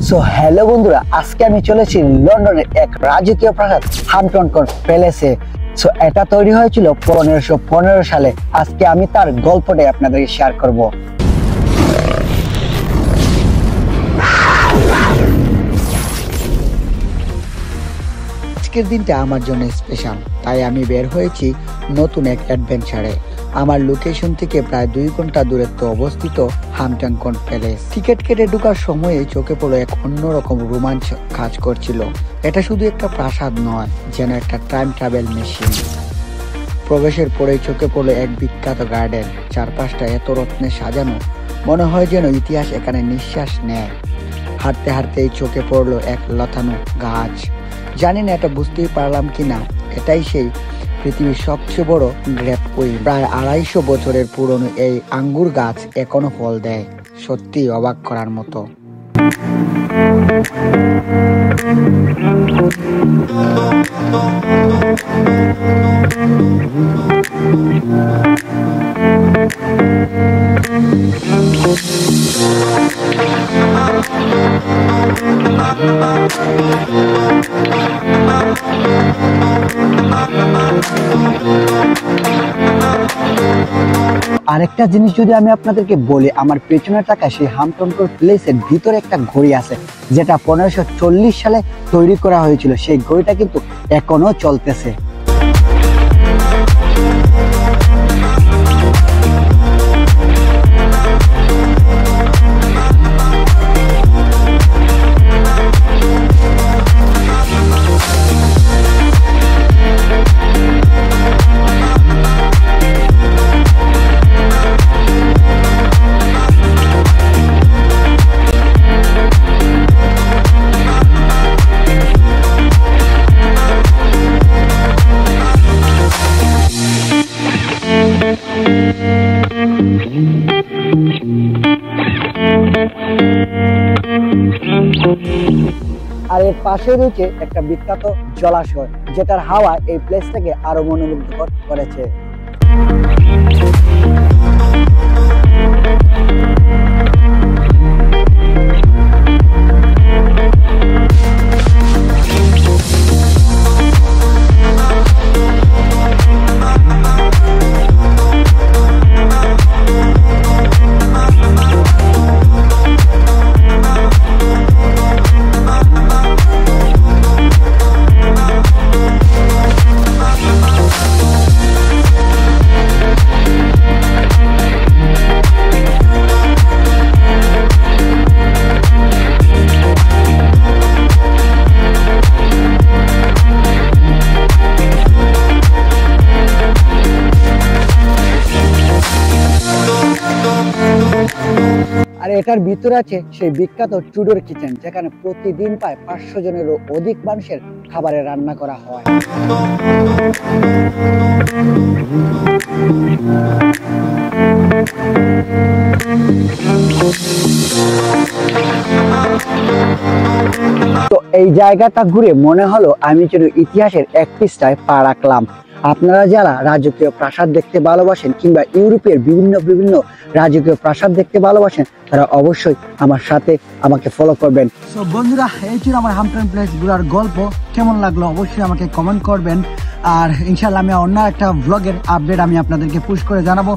So hello বন্ধুরা, আজকে আমি চলেছি লন্ডনের এক রাজকীয় প্রাসাদ হ্যাম্পটন কোর্ট প্যালেসে। সো এটা তৈরি হয়েছিল 1515 সালে। আজকে আমি তার গল্পটাই আপনাদেরকে শেয়ার করব। আজকের দিনটা আমার জন্য স্পেশাল, তাই আমি বের হয়েছি নতুন এক অ্যাডভেঞ্চারে। আমার লোকেশন থেকে প্রায় 2 ঘন্টা দূরত্বে অবস্থিত হ্যাম্পটন কোর্ট প্যালেস। টিকিট কেটে ঢোকার সময়ে চোখে পড়লো এক অন্যরকম রোমাঞ্চ কাজ করছিল। এটা শুধু একটা প্রাসাদ নয়, যেন একটা টাইম ট্রাভেল মেশিন। প্রবেশের পরেই চোখে পড়লো এক বিখ্যাত গার্ডেন, চারপাশটা এত রত্নে সাজানো, মনে হয় যেন ইতিহাস এখানে নিঃশ্বাস নেয়। হাঁটতে হাঁটতেই চোখে পড়লো এক লতানো গাছ। জানি না এটা বুঝতেই পারলাম কিনা, এটাই সেই পৃথিবীর সবচেয়ে বড় গ্রেপ কুইন। প্রায় 250 বছরের পুরনো এই আঙ্গুর গাছ এখনো ফল দেয়, সত্যি অবাক করার মতো। আরেকটা জিনিস যদি আমি আপনাদেরকে বলি, আমার পেছনে থাকা সেই হ্যাম্পটন কোর্ট প্যালেসের ভিতরে একটা ঘড়ি আছে, যেটা 1540 সালে তৈরি করা হয়েছিল। সেই ঘড়িটা কিন্তু এখনো চলতেছে। আর এর পাশে রয়েছে একটা বিখ্যাত জলাশয়, যেটার হাওয়া এই প্লেসটাকে আরো মনোমুগ্ধকর করেছে। আর এটার ভিতরে আছে সেই বিখ্যাত টুডোর কিচেন, যেখানে প্রতিদিন প্রায় 500 জনেরও অধিক মানুষের খাবারের রান্না করা হয়। তো এই জায়গাটা ঘুরে মনে হলো আমি যেন ইতিহাসের এক পৃষ্ঠায় পা রাখলাম। আপনারা যারা রাজকীয় প্রাসাদ দেখতে ভালোবাসেন কিংবা ইউরোপের বিভিন্ন রাজকীয় প্রাসাদ দেখতে ভালোবাসেন, তারা অবশ্যই আমার সাথে আমাকে ফলো করবেন। সো বন্ধুরা, এই ছিল আমার হ্যাম্পটন প্লেস ঘোরার গল্প। কেমন লাগলো অবশ্যই আমাকে কমেন্ট করবেন। আর ইনশাআল্লাহ আমি অন্য একটা ব্লগের আপডেট আমি আপনাদেরকে পুশ করে জানাবো।